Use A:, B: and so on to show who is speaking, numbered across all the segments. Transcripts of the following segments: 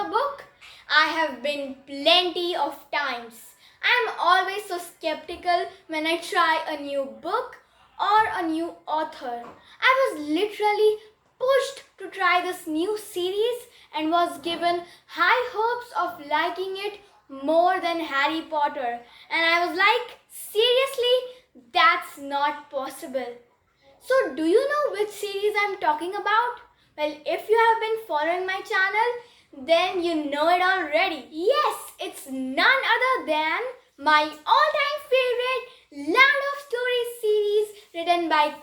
A: a book? I have been plenty of times. I am always so skeptical when I try a new book or a new author. I was literally pushed to try this new series and was given high hopes of liking it more than Harry Potter. And I was like, seriously, that's not possible. So, do you know which series I'm talking about? Well, if you have been following my channel, then you know it already. Yes, it's none other than my all-time favorite Land of Stories series written by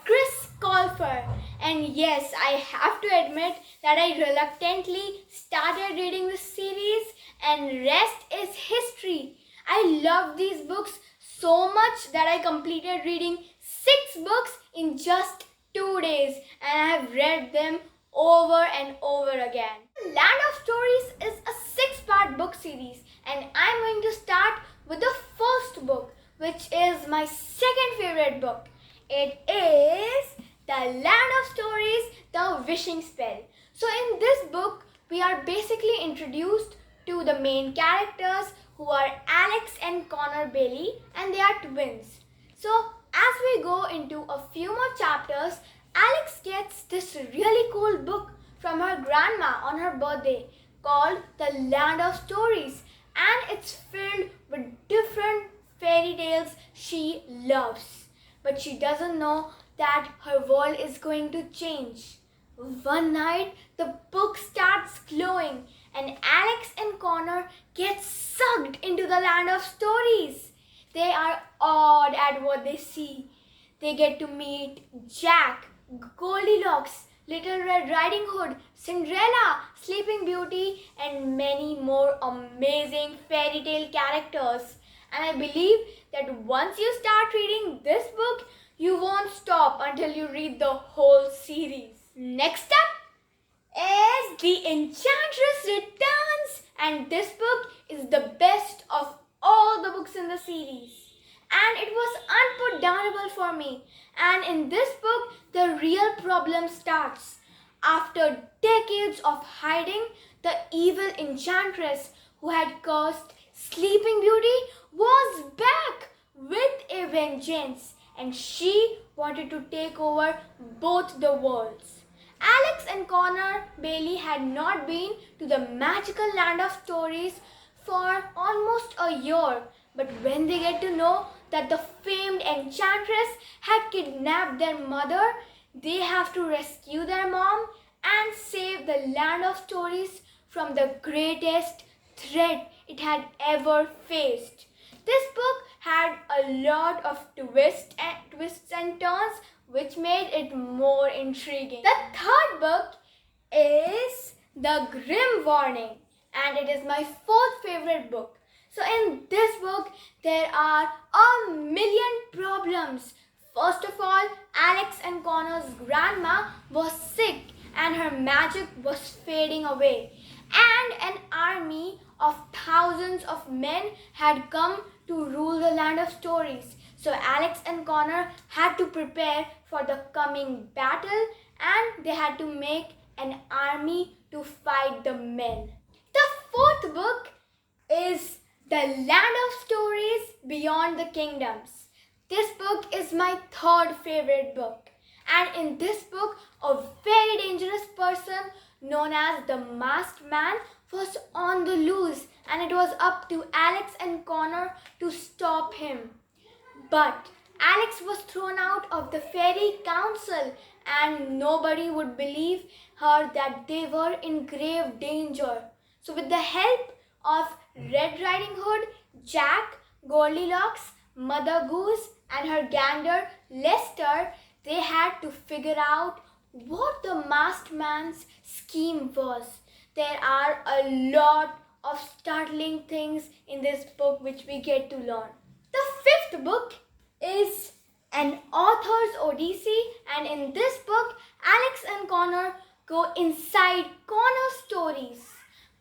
A: Colfer. And yes, I have to admit that I reluctantly started reading this series, and rest is history. I love these books so much that I completed reading 6 books in just 2 days, and I have read them over and over again. Land of Stories is a 6-part book series, and I'm going to start with the first book, which is my second favorite book. It is The Land of Stories, The Wishing Spell. So in this book, we are basically introduced to the main characters, who are Alex and Connor Bailey, and they are twins. So as we go into a few more chapters, Alex gets this really cool book from her grandma on her birthday called The Land of Stories, and it's filled with different fairy tales she loves. But she doesn't know that her world is going to change. One night, the book starts glowing, and Alex and Connor get sucked into the Land of Stories. They are awed at what they see. They get to meet Jack, Goldilocks, Little Red Riding Hood, Cinderella, Sleeping Beauty, and many more amazing fairy tale characters. And I believe that once you start reading this book, you won't stop until you read the whole series. Next up is The Enchantress Returns, and this book is the best of all the books in the series, and it was unputdownable for me. And in this book, the real problem starts. After decades of hiding, the evil enchantress who had cursed Sleeping Beauty was back with a vengeance, and she wanted to take over both the worlds. Alex and Connor Bailey had not been to the magical Land of Stories for almost a year, but when they get to know that the famed enchantress had kidnapped their mother, they have to rescue their mom and save the Land of Stories from the greatest threat it had ever faced. This book had a lot of twists and turns, which made it more intriguing. The third book is The Grim Warning, and it is my fourth favorite book. So in this book, there are a million problems. First of all, Alex and Connor's grandma was sick and her magic was fading away, and an army of thousands of men had come to rule the Land of Stories. So Alex and Connor had to prepare for the coming battle, and they had to make an army to fight the men. The fourth book is The Land of Stories Beyond the Kingdoms. This book is my third favorite book. And in this book, a very dangerous person known as the Masked Man was on the loose, and it was up to Alex and Connor to stop him. But Alex was thrown out of the fairy council, and nobody would believe her that they were in grave danger. So with the help of Red Riding Hood, Jack, Goldilocks, Mother Goose, and her ganger Lester, they had to figure out what the masked man's scheme was. There are a lot of startling things in this book which we get to learn. The fifth book is an author's odyssey, and in this book, Alex and Connor go inside Connor's stories.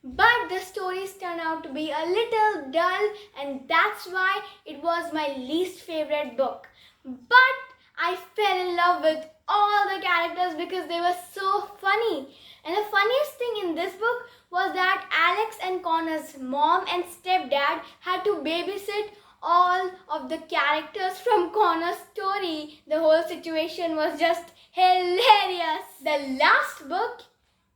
A: But the stories turn out to be a little dull, and that's why it was my least favorite book. But I fell in love with all the characters because they were so funny. And the funniest thing in this book was that Alex when Connor's mom and stepdad had to babysit all of the characters from Connor's story. The whole situation was just hilarious. The last book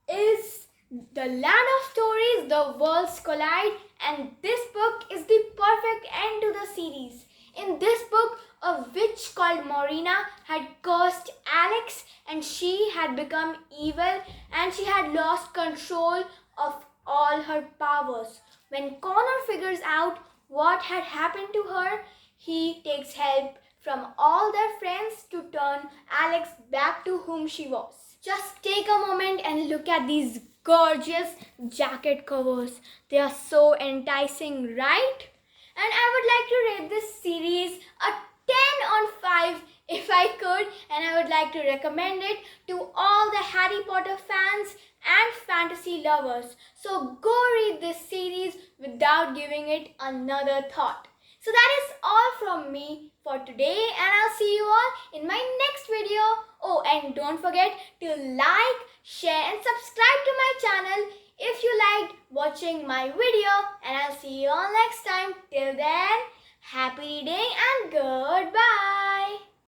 A: is The Land of Stories, The Worlds Collide, and this book is the perfect end to the series. In this book, a witch called Morena had cursed Alex and she had become evil and she had lost control of all her powers. When Connor figures out what had happened to her, he takes help from all their friends to turn Alex back to whom she was. Just take a moment and look at these gorgeous jacket covers. They are so enticing, right? And I would like to rate this series a 10 on 5 if I could, and I would like to recommend it to all the Harry Potter fans and fantasy lovers. So go read this series without giving it another thought. So that is all from me for today, and I'll see you all in my next video. Oh, and don't forget to like, share and subscribe to my channel if you liked watching my video, and I'll see you all next time. Till then, happy reading and goodbye.